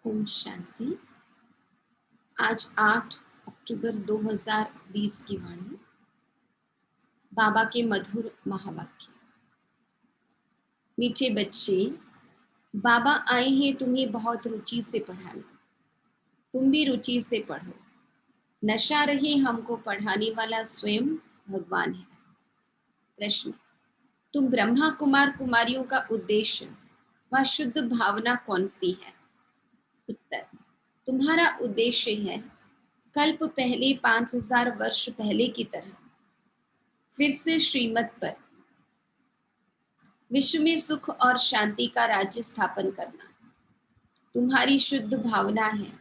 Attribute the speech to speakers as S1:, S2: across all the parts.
S1: ओम शांति। आज 8 अक्टूबर 2020 की वाणी। बाबा के मधुर महावाक्य। मीठे बच्चे, बाबा आए हैं तुम्हें बहुत रुचि से पढ़ाने। तुम भी रुचि से पढ़ो। नशा रहे हमको पढ़ाने वाला स्वयं भगवान है। प्रश्न, तुम ब्रह्मा कुमार कुमारियों का उद्देश्य व शुद्ध भावना कौन सी है? उत्तर, तुम्हारा उद्देश्य है कल्प पहले 5000 वर्ष पहले की तरह फिर से श्रीमत पर विश्व में सुख और शांति का राज्य स्थापन करना। तुम्हारी शुद्ध भावना है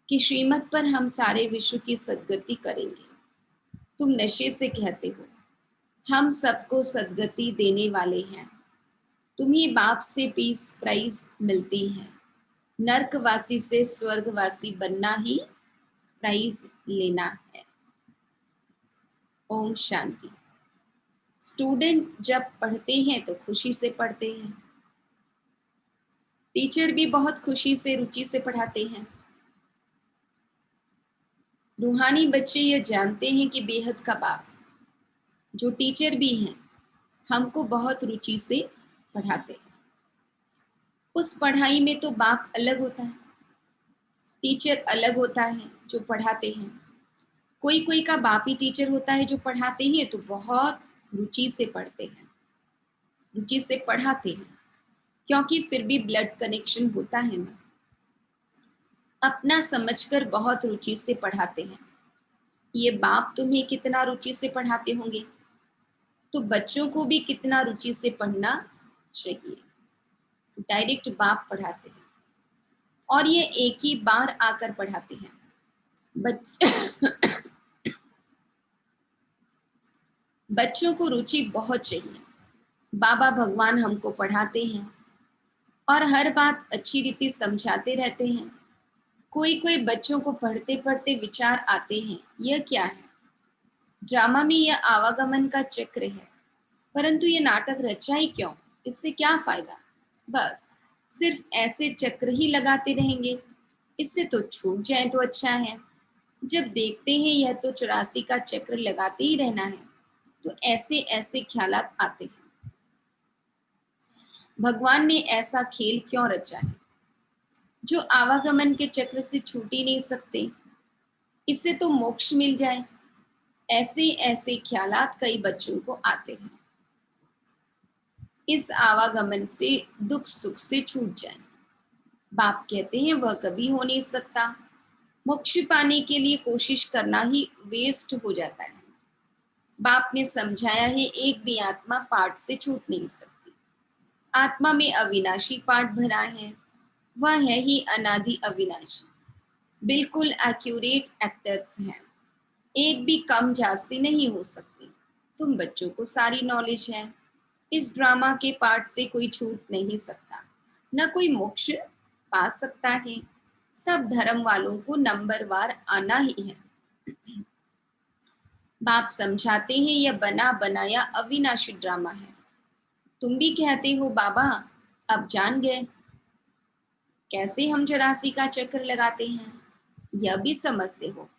S1: कि श्रीमत पर हम सारे विश्व की सद्गति करेंगे। तुम नशे से कहते हो हम सबको सद्गति देने वाले हैं। तुम्हें बाप से पीस प्राइज मिलती है। नर्कवासी से स्वर्गवासी बनना ही प्राइज लेना है। ओम शांति। स्टूडेंट जब पढ़ते हैं तो खुशी से पढ़ते हैं। टीचर भी बहुत खुशी से रुचि से पढ़ाते हैं। रूहानी बच्चे यह जानते हैं कि बेहद का बाप जो टीचर भी हैं हमको बहुत रुचि से पढ़ाते हैं। उस पढ़ाई में तो बाप अलग होता है, टीचर अलग होता है जो पढ़ाते हैं। कोई कोई का बाप ही टीचर होता है जो पढ़ाते हैं तो बहुत रुचि से पढ़ते हैं, रुचि से पढ़ाते हैं, क्योंकि फिर भी ब्लड कनेक्शन होता है ना। अपना समझकर बहुत रुचि से पढ़ाते हैं। ये बाप तुम्हें कितना रुचि से पढ़ाते होंगे तो बच्चों को भी कितना रुचि से पढ़ना चाहिए। डायरेक्ट बाप पढ़ाते हैं और ये एक ही बार आकर पढ़ाते हैं। बच्चों को रुचि बहुत चाहिए। बाबा भगवान हमको पढ़ाते हैं और हर बात अच्छी रीति समझाते रहते हैं। कोई कोई बच्चों को पढ़ते पढ़ते विचार आते हैं, यह क्या है? ड्रामा में यह आवागमन का चक्र है, परंतु ये नाटक रचा ही क्यों? इससे क्या फायदा? बस सिर्फ ऐसे चक्र ही लगाते रहेंगे। इससे तो छूट जाए तो अच्छा है। जब देखते हैं यह तो 84 का चक्र लगाते ही रहना है, तो ऐसे ऐसे ख्यालात आते हैं। भगवान ने ऐसा खेल क्यों रचा है जो आवागमन के चक्र से छूट ही नहीं सकते? इससे तो मोक्ष मिल जाए। ऐसे ऐसे ख्यालात कई बच्चों को आते हैं। इस आवागमन से दुख सुख से छूट जाए। बाप कहते हैं वह कभी हो नहीं सकता। मोक्ष पाने के लिए कोशिश करना ही वेस्ट हो जाता है। बाप ने समझाया है एक भी आत्मा पाठ से छूट नहीं सकती। आत्मा में अविनाशी पाठ भरा है, वह है ही अनादि अविनाशी। बिल्कुल एक्यूरेट एक्टर्स हैं, एक भी कम जास्ती नहीं हो सकती। तुम बच्चों को सारी नॉलेज है। इस ड्रामा के पार्ट से कोई छूट नहीं सकता, न कोई मोक्ष पा सकता है। सब धर्म वालों को नंबरवार आना ही है। बाप समझाते हैं यह बना बनाया अविनाशी ड्रामा है। तुम भी कहते हो बाबा अब जान गए कैसे हम 84 का चक्र लगाते हैं। यह भी समझते हो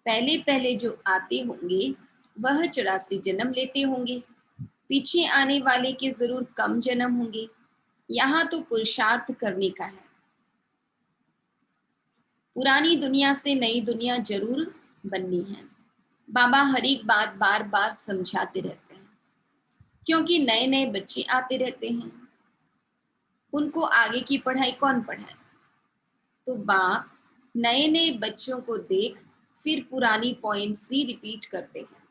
S1: पहले पहले जो आते होंगे वह 84 जन्म लेते होंगे। पीछे आने वाले के जरूर कम जन्म होंगे। यहाँ तो पुरुषार्थ करने का है। पुरानी दुनिया से नई दुनिया जरूर बननी है। बाबा हर एक बात बार बार समझाते रहते हैं, क्योंकि नए नए बच्चे आते रहते हैं। उनको आगे की पढ़ाई कौन पढ़ाए? तो बाप नए नए बच्चों को देख फिर पुरानी पॉइंट्स ही रिपीट करते हैं।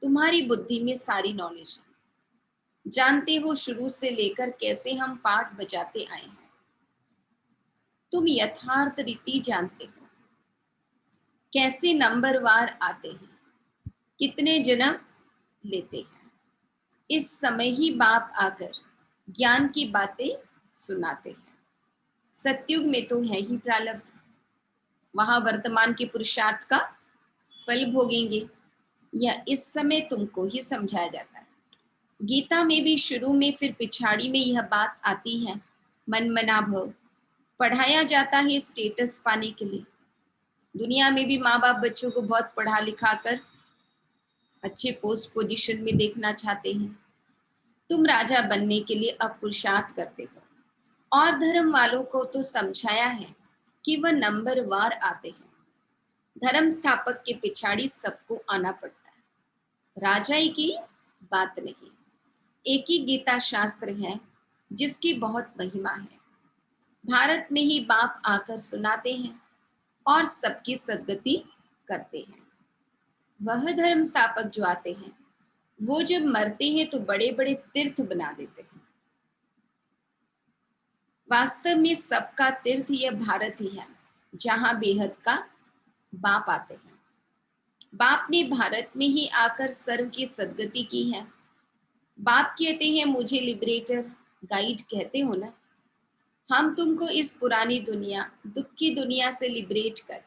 S1: तुम्हारी बुद्धि में सारी नॉलेज है। जानते हो शुरू से लेकर कैसे हम पाठ बजाते आए हैं। तुम यथार्थ रीति जानते हो कैसे नंबरवार आते हैं, कितने जन्म लेते हैं। इस समय ही बाप आकर ज्ञान की बातें सुनाते हैं। सतयुग में तो है ही प्रारब्ध, वहां वर्तमान के पुरुषार्थ का फल भोगेंगे। यह इस समय तुमको ही समझाया जाता है। गीता में भी शुरू में फिर पिछाड़ी में यह बात आती है, मन मना भव। पढ़ाया जाता है स्टेटस पाने के लिए। दुनिया में भी माँ बाप बच्चों को बहुत पढ़ा लिखा कर अच्छे पोस्ट पोजीशन में देखना चाहते हैं। तुम राजा बनने के लिए अब पुरुषार्थ करते हो। और धर्म वालों को तो समझाया है कि वह नंबरवार आते हैं। धर्म स्थापक के पिछाड़ी सबको आना पड़ता है, राजाई की बात नहीं। एक ही गीता शास्त्र है जिसकी बहुत महिमा है। भारत में ही बाप आकर सुनाते हैं और सबकी सद्गति करते हैं। वह धर्म स्थापक जो आते हैं वो जब मरते हैं तो बड़े बड़े तीर्थ बना देते हैं। वास्तव में सबका तीर्थ यह भारत ही है जहां बेहद का बाप आते हैं। बाप ने भारत में ही आकर सर्व की सद्गति की है। बाप कहते हैं मुझे लिबरेटर गाइड कहते हो ना, हम तुमको इस पुरानी दुनिया दुख की दुनिया से लिबरेट कर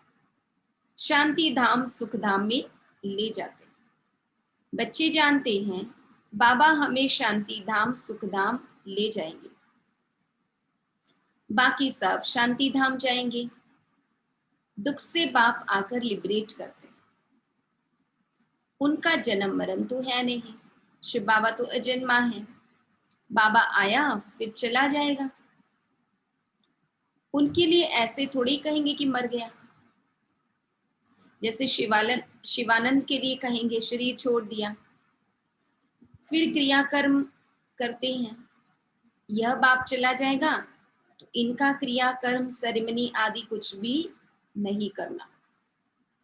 S1: शांति धाम सुख धाम में ले जाते। बच्चे जानते हैं बाबा हमें शांति धाम सुख धाम ले जाएंगे, बाकी सब शांति धाम जाएंगे। दुख से बाप आकर लिबरेट करते हैं। उनका जन्म मरण तो है नहीं, शिव बाबा तो अजन्मा है। बाबा आया फिर चला जाएगा। उनके लिए ऐसे थोड़ी कहेंगे कि मर गया, जैसे शिवानंद के लिए कहेंगे शरीर छोड़ दिया, फिर क्रियाकर्म करते हैं। यह बाप चला जाएगा तो इनका क्रियाकर्म सेरेमनी आदि कुछ भी नहीं करना।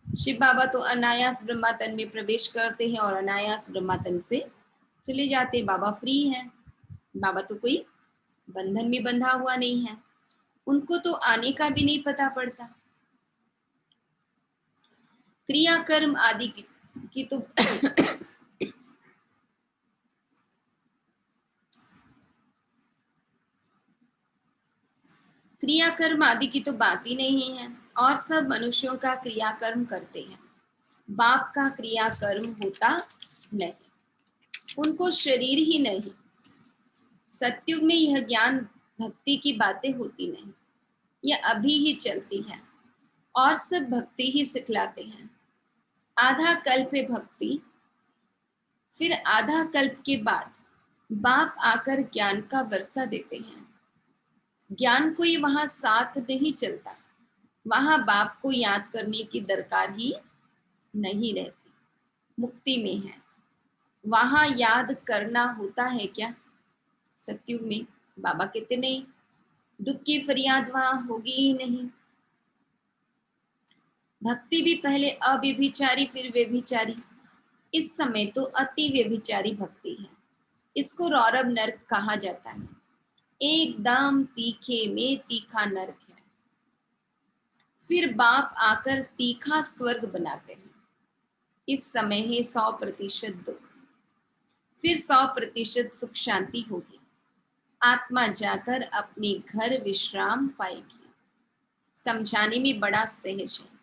S1: शिव बाबा तो अनायास ब्रह्मातन में प्रवेश करते हैं और अनायास ब्रह्मातन से चले जाते। बाबा फ्री है, बाबा तो कोई बंधन में बंधा हुआ नहीं है, उनको तो आने का भी नहीं पता पड़ता। क्रियाकर्म आदि की तो क्रियाकर्म आदि की तो बात ही नहीं है, और सब मनुष्यों का क्रियाकर्म करते हैं। बाप का क्रियाकर्म होता नहीं, उनको शरीर ही नहीं। सतयुग में यह ज्ञान भक्ति की बातें होती नहीं, यह अभी ही चलती है और सब भक्ति ही सिखलाते हैं। आधा कल्प है भक्ति, फिर आधा कल्प के बाद बाप आकर ज्ञान का वर्षा देते हैं। ज्ञान कोई वहां साथ नहीं चलता, वहां बाप को याद करने की दरकार ही नहीं रहती। मुक्ति में है, वहां याद करना होता है क्या? सतयुग में बाबा कहते नहीं, दुख की फरियाद वहां होगी ही नहीं। भक्ति भी पहले अव्यभिचारी फिर व्यभिचारी, इस समय तो अति व्यभिचारी भक्ति है। इसको रौरव नर्क कहा जाता है। एकदम तीखे में तीखा नर्क है। फिर बाप आकर तीखा स्वर्ग बनाते हैं। इस समय है 100% दुख, फिर 100% सुख शांति होगी। आत्मा जाकर अपने घर विश्राम पाएगी। समझाने में बड़ा सहज है।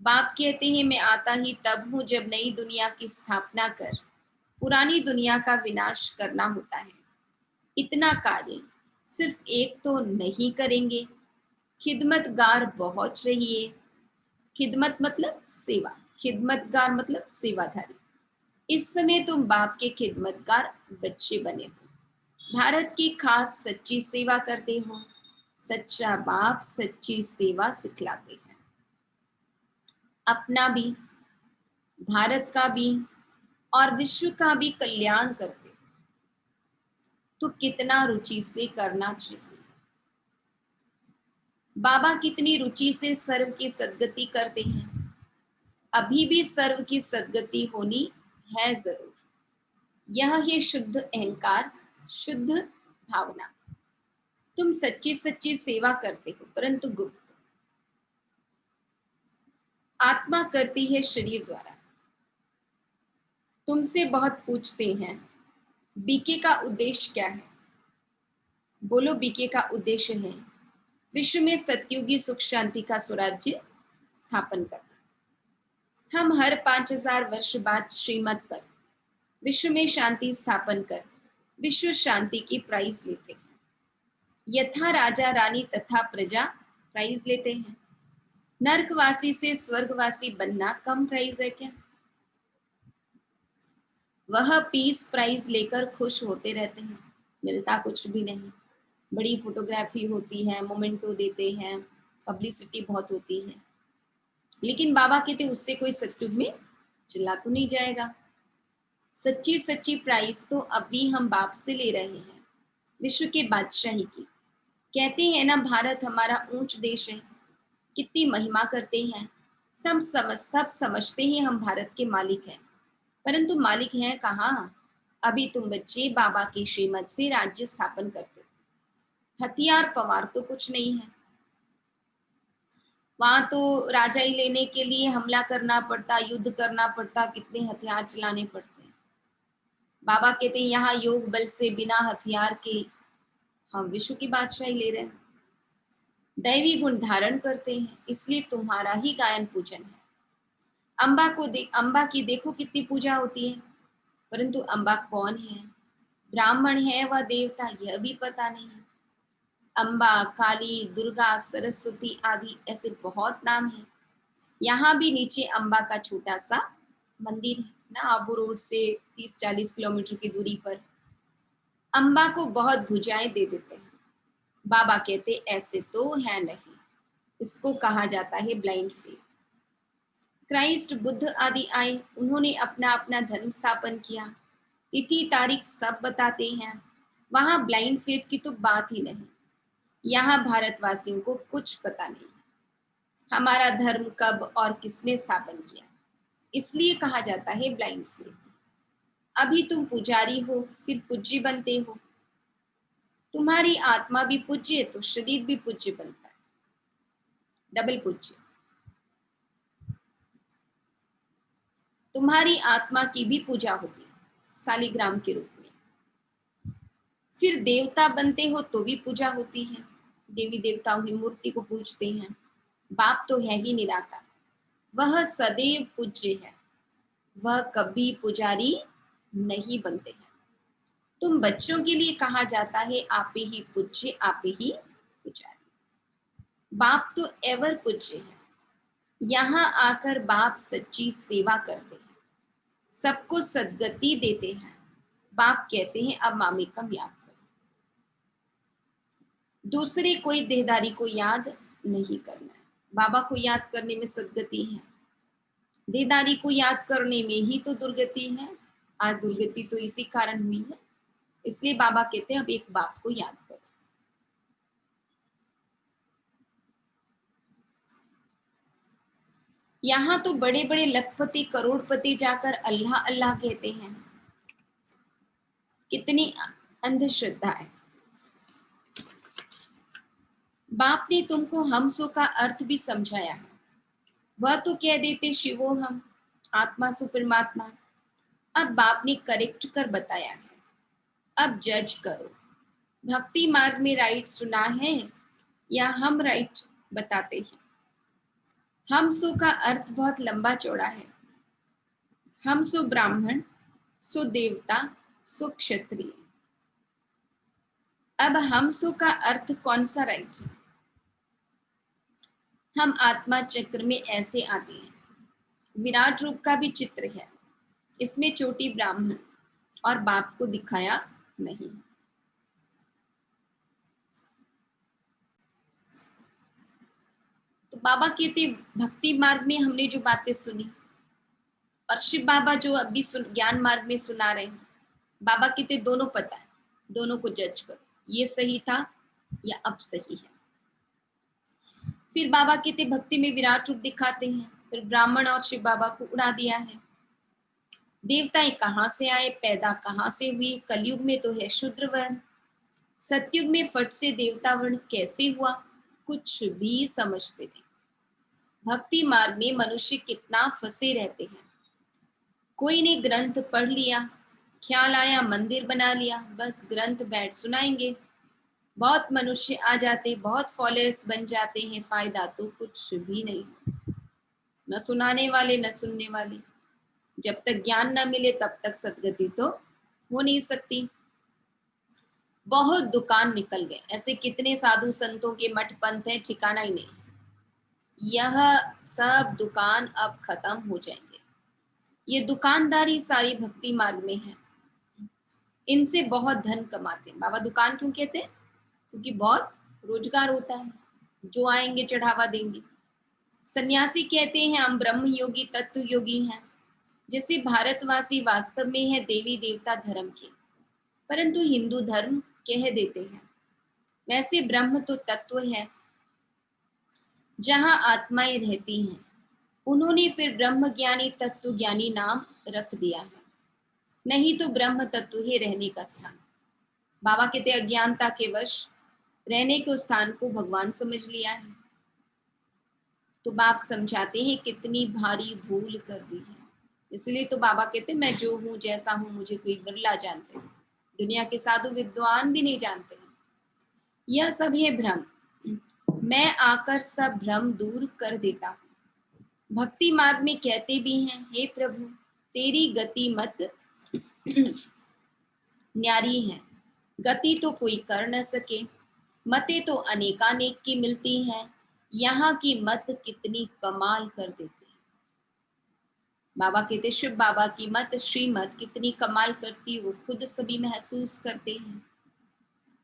S1: बाप कहते हैं मैं आता ही तब हूं जब नई दुनिया की स्थापना कर पुरानी दुनिया का विनाश करना होता है। इतना कार्य सिर्फ एक तो नहीं करेंगे, खिदमतगार बहुत चाहिए। खिदमत मतलब सेवा, खिदमतगार मतलब सेवाधारी। इस समय तुम बाप के खिदमतगार बच्चे बने हो, भारत की खास सच्ची सेवा करते हो। सच्चा बाप सच्ची सेवा सिखलाते हैं। अपना भी, भारत का भी और विश्व का भी कल्याण करते हो, तो कितना रुचि से करना चाहिए। बाबा कितनी रुचि से सर्व की सद्गति करते हैं। अभी भी सर्व की सद्गति होनी है जरूर। यह है शुद्ध अहंकार, शुद्ध भावना। तुम सच्ची सच्ची सेवा करते हो, परंतु गुप्त। आत्मा करती है शरीर द्वारा। तुमसे बहुत पूछते हैं बीके का उद्देश्य क्या है? बोलो बीके का उद्देश्य है विश्व में सतयुगी सुख शांति का स्वराज्य स्थापन करना। हम हर 5000 वर्ष बाद श्रीमत पर विश्व में शांति स्थापन कर विश्व शांति की प्राइज लेते हैं। यथा राजा रानी तथा प्रजा प्राइज लेते हैं। नर्कवासी से स्वर्गवासी बनना कम प्राइज है क्या? वह पीस प्राइज लेकर खुश होते रहते हैं, मिलता कुछ भी नहीं। बड़ी फोटोग्राफी होती है, मोमेंटो देते हैं, पब्लिसिटी बहुत होती है, लेकिन बाबा कहते उससे कोई सत्युग में चला तो नहीं जाएगा। सच्ची सच्ची प्राइज तो अभी हम बाप से ले रहे हैं, विश्व के बादशाही की। कहते हैं ना, भारत हमारा ऊंच देश है, कितनी महिमा करते हैं। सब समझते हैं हम भारत के मालिक हैं, परंतु मालिक हैं कहाँ? अभी तुम बच्चे बाबा की श्रीमत से राज्य स्थापन करते हो। हथियार पवार तो कुछ नहीं है, वहां तो राजा ही लेने के लिए हमला करना पड़ता, युद्ध करना पड़ता, कितने हथियार चलाने पड़ते हैं। बाबा कहते हैं यहाँ योग बल से बिना हथियार के हम विश्व की बादशाही ले रहे हैं। दैवी गुण धारण करते हैं, इसलिए तुम्हारा ही गायन पूजन है। अम्बा की देखो कितनी पूजा होती है, परंतु अम्बा कौन है, ब्राह्मण है व देवता, यह भी पता नहीं है। अम्बा, काली, दुर्गा, सरस्वती आदि ऐसे बहुत नाम हैं। यहाँ भी नीचे अम्बा का छोटा सा मंदिर है ना, आबू रोड से 30-40 किलोमीटर की दूरी पर। अम्बा को बहुत भुजाएं दे देते हैं। बाबा कहते ऐसे तो है नहीं, इसको कहा जाता है ब्लाइंड फेथ। क्राइस्ट, बुद्ध आदि आए, उन्होंने अपना अपना धर्म स्थापन किया, तिथि तारीख सब बताते हैं। वहां ब्लाइंड फेथ की तो बात ही नहीं। यहाँ भारतवासियों को कुछ पता नहीं हमारा धर्म कब और किसने स्थापन किया, इसलिए कहा जाता है ब्लाइंड फेथ। अभी तुम पुजारी हो, फिर पूज्य बनते हो। तुम्हारी आत्मा भी पूज्य तो शरीर भी पूज्य बनता है, डबल पूज्य। तुम्हारी आत्मा की भी पूजा होती है शालिग्राम के रूप में। फिर देवता बनते हो तो भी पूजा होती है, देवी देवताओं की मूर्ति को पूजते हैं। बाप तो है ही निराकार, वह सदैव पूज्य है, वह कभी पुजारी नहीं बनते हैं। तुम बच्चों के लिए कहा जाता है आप ही पूज्य, आप ही पुजारी। बाप तो एवर पूज्य है, यहाँ आकर बाप सच्ची सेवा करते हैं, सबको सद्गति देते हैं। बाप कहते हैं अब मामी कम याद करो। दूसरे कोई देहदारी को याद नहीं करना है, बाबा को याद करने में सद्गति है। देहदारी को याद करने में ही तो दुर्गति है। आज दुर्गति तो इसी कारण हुई है, इसलिए बाबा कहते हैं अब एक बाप को याद करो। यहाँ तो बड़े बड़े लखपति करोड़पति जाकर अल्लाह अल्लाह कहते हैं, कितनी अंधश्रद्धा है। बाप ने तुमको हमसो का अर्थ भी समझाया है, वह तो कह देते शिवो हम, आत्मा सु परमात्मा। अब बाप ने करेक्ट कर बताया है, अब जज करो, भक्ति मार्ग में राइट सुना है या हम राइट बताते हैं। हम सो का अर्थ बहुत लंबा चौड़ा है, हम सो ब्राह्मण, सो देवता, सो क्षत्रिय। अब हम सो का अर्थ कौन सा राइट है? हम आत्मा चक्र में ऐसे आते हैं, विराट रूप का भी चित्र है, इसमें चोटी ब्राह्मण और बाप को दिखाया नहीं। तो बाबा कहते भक्ति मार्ग में हमने जो बातें सुनी, और शिव बाबा जो अभी ज्ञान मार्ग में सुना रहे हैं, बाबा कहते दोनों पता है, दोनों को जज करो, ये सही था या अब सही है। फिर बाबा कहते भक्ति में विराट रूप दिखाते हैं, फिर ब्राह्मण और शिव बाबा को उड़ा दिया है। देवताएं कहाँ से आए, पैदा कहाँ से हुई? कलयुग में तो है शूद्र वर्ण, सतयुग में फट से देवता वर्ण कैसे हुआ? कुछ भी समझते नहीं। भक्ति मार्ग में मनुष्य कितना फंसे रहते हैं। कोई ने ग्रंथ पढ़ लिया, ख्याल आया मंदिर बना लिया, बस ग्रंथ बैठ सुनाएंगे। बहुत मनुष्य आ जाते, बहुत फॉलोअर्स बन जाते हैं, फायदा तो कुछ भी नहीं, न सुनाने वाले न सुनने वाले। जब तक ज्ञान न मिले तब तक सदगति तो हो नहीं सकती। बहुत दुकान निकल गए, ऐसे कितने साधु संतों के मठ पंथ हैं, ठिकाना ही नहीं। यह सब दुकान अब खत्म हो जाएंगे। ये दुकानदारी सारी भक्ति मार्ग में है, इनसे बहुत धन कमाते हैं। बाबा दुकान क्यों कहते हैं? क्योंकि बहुत रोजगार होता है, जो आएंगे चढ़ावा देंगे। सन्यासी कहते हैं हम ब्रह्म योगी तत्व योगी हैं। जैसे भारतवासी वास्तव में है देवी देवता धर्म के, परंतु हिंदू धर्म कह देते हैं। वैसे ब्रह्म तो तत्व है जहां आत्माएं रहती हैं, उन्होंने फिर ब्रह्म ज्ञानी तत्व ज्ञानी नाम रख दिया है, नहीं तो ब्रह्म तत्व ही रहने का स्थान। बाबा कहते अज्ञानता के वश रहने के स्थान को भगवान समझ लिया है। तो बाप समझाते हैं कितनी भारी भूल कर दी है। इसलिए तो बाबा कहते मैं जो हूँ जैसा हूँ मुझे कोई बिरला जानते हैं, दुनिया के साधु विद्वान भी नहीं जानते हैं। यह सब है भ्रम, मैं आकर सब भ्रम दूर कर देता हूँ। भक्ति मार्ग में कहते भी हैं हे प्रभु तेरी गति मत न्यारी है, गति तो कोई कर न सके, मतें तो अनेकानेक की मिलती हैं, यहाँ की मत कितनी कमाल कर देती है। बाबा कहते शिव बाबा की मत श्रीमत कितनी कमाल करती, वो खुद सभी महसूस करते हैं,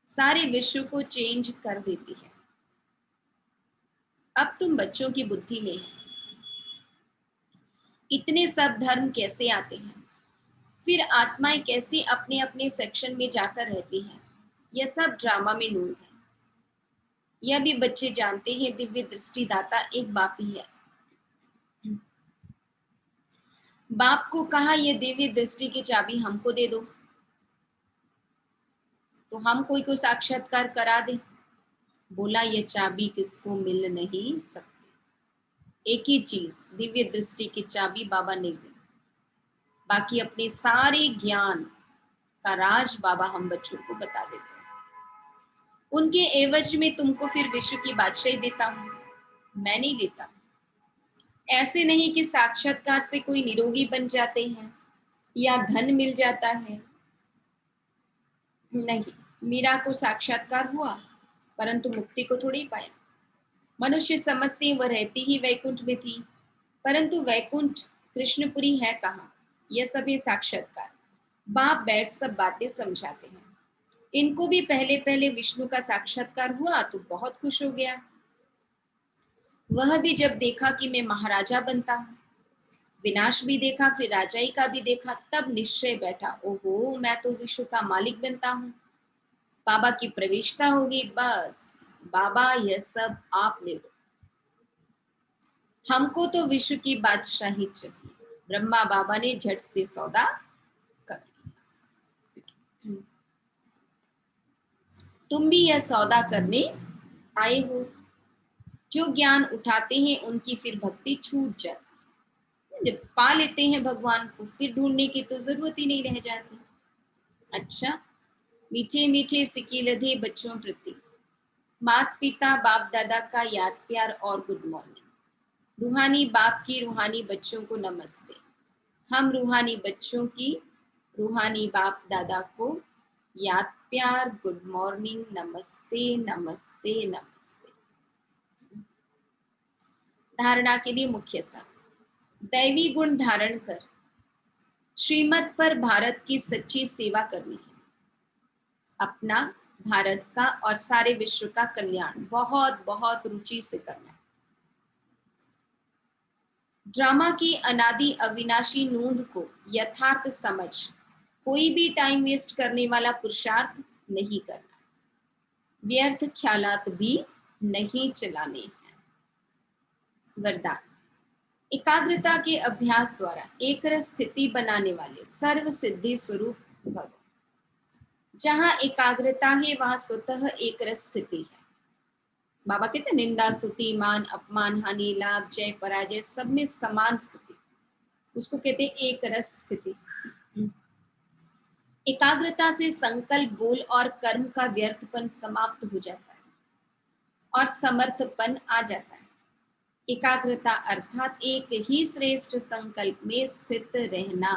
S1: सारे विश्व को चेंज कर देती है। अब तुम बच्चों की बुद्धि में है, इतने सब धर्म कैसे आते हैं, फिर आत्माएं कैसे अपने अपने सेक्शन में जाकर रहती हैं, यह सब ड्रामा में नूंद है। यह भी बच्चे जानते हैं दिव्य दृष्टिदाता एक बाप ही है। बाप को कहा यह दिव्य दृष्टि की चाबी हमको दे दो, तो हम कोई को साक्षात्कार करा दे। बोला यह चाबी किसको मिल नहीं सकती, एक ही चीज दिव्य दृष्टि की चाबी बाबा ने दी, बाकी अपने सारे ज्ञान का राज बाबा हम बच्चों को बता देते हैं। उनके एवज में तुमको फिर विश्व की बादशाही देता हूं, मैं नहीं लेता। ऐसे नहीं कि साक्षात्कार से कोई निरोगी बन जाते हैं या धन मिल जाता है, नहीं। मीरा को साक्षात्कार हुआ परंतु मुक्ति को थोड़ी पाया। मनुष्य समझते हैं वह रहती ही वैकुंठ में थी, परंतु वैकुंठ कृष्णपुरी है कहाँ, यह सभी साक्षात्कार। बाप बैठ सब बातें समझाते हैं। इनको भी पहले पहले विष्णु का साक्षात्कार हुआ तो बहुत खुश हो गया। वह भी जब देखा कि मैं महाराजा बनता हूँ, विनाश भी देखा फिर राजाई का भी देखा, तब निश्चय बैठा ओहो मैं तो विश्व का मालिक बनता हूँ। बाबा की प्रवेशता होगी, बस बाबा यह सब आप ले लो, हमको तो विश्व की बादशाही चाहिए। ब्रह्मा बाबा ने झट से सौदा कर लिया। तुम भी यह सौदा करने आए हो। जो ज्ञान उठाते हैं उनकी फिर भक्ति छूट जाती है, जब पा लेते हैं भगवान को फिर ढूंढने की तो जरूरत ही नहीं रह जाती। अच्छा, मीठे मीठे सिक्के लधे बच्चों प्रति माता पिता बाप दादा का याद प्यार और गुड मॉर्निंग। रूहानी बाप की रूहानी बच्चों को नमस्ते। हम रूहानी बच्चों की रूहानी बाप दादा को याद प्यार गुड मॉर्निंग, नमस्ते नमस्ते नमस्ते। धारणा के लिए मुख्य सार, दैवी गुण धारण कर श्रीमत पर भारत की सच्ची सेवा करनी है, अपना भारत का और सारे विश्व का कल्याण बहुत बहुत रुचि से करना है। ड्रामा की अनादि अविनाशी नूंद को यथार्थ समझ कोई भी टाइम वेस्ट करने वाला पुरुषार्थ नहीं करना, व्यर्थ ख्यालात भी नहीं चलाने हैं। वरदान, एकाग्रता के अभ्यास द्वारा एक रस स्थिति बनाने वाले सर्व सिद्धि स्वरूप भव। जहां एकाग्रता है वहां स्वतः एक रस स्थिति है। बाबा कहते निंदा स्तुति मान अपमान हानि लाभ जय पराजय सब में समान स्थिति, उसको कहते एक रस स्थिति। एकाग्रता से संकल्प बोल और कर्म का व्यर्थपन समाप्त हो जाता है और समर्थपन आ जाता है। एकाग्रता अर्थात एक ही श्रेष्ठ संकल्प में स्थित रहना।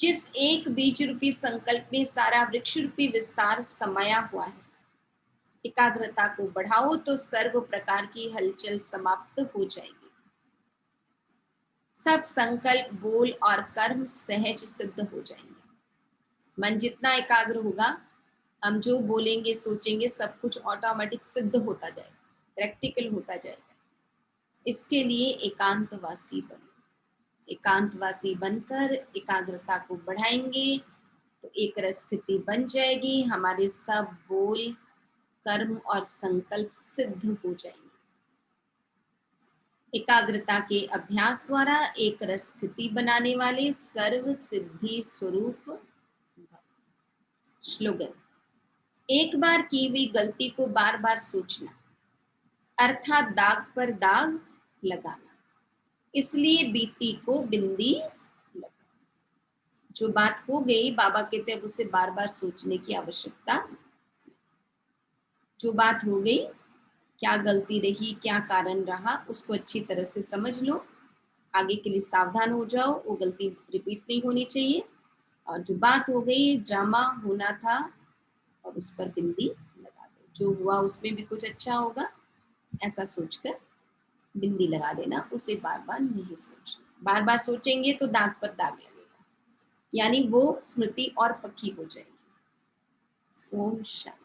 S1: जिस एक बीज रूपी संकल्प में सारा वृक्ष रूपी विस्तार समाया हुआ है। एकाग्रता को बढ़ाओ तो सर्व प्रकार की हलचल समाप्त हो जाएगी। सब संकल्प, बोल और कर्म सहज सिद्ध हो जाएंगे। मन जितना एकाग्र होगा, हम जो बोलेंगे सोचेंगे सब कुछ ऑटोमेटिक सिद्ध होता जाएगा, प्रैक्टिकल होता जाएगा। इसके लिए एकांतवासी बनो। एकांतवासी बनकर एकाग्रता को बढ़ाएंगे तो एक रस स्थिति बन जाएगी। हमारे सब बोल, कर्म और संकल्प सिद्ध हो जाएंगे। एकाग्रता के अभ्यास द्वारा एक रस स्थिति बनाने वाले सर्व सिद्धि स्वरूप भव। स्लोगन: एक बार की हुई गलती को बार बार सोचना, अर्थात दाग पर दाग लगाना, इसलिए बीती को बिंदी लगा। जो बात हो गई, बाबा कहते हैं उसे बार बार सोचने की आवश्यकता। जो बात हो गई, क्या गलती रही, क्या कारण रहा, उसको अच्छी तरह से समझ लो, आगे के लिए सावधान हो जाओ, वो गलती रिपीट नहीं होनी चाहिए। और जो बात हो गई, ड्रामा होना था और उस पर बिंदी लगा दो। जो हुआ उसमें भी कुछ अच्छा होगा, ऐसा सोचकर बिंदी लगा देना। उसे बार बार नहीं सोचना। बार बार सोचेंगे तो दाग पर दाग लगेगा, यानी वो स्मृति और पक्की हो जाएगी। ओम शांति।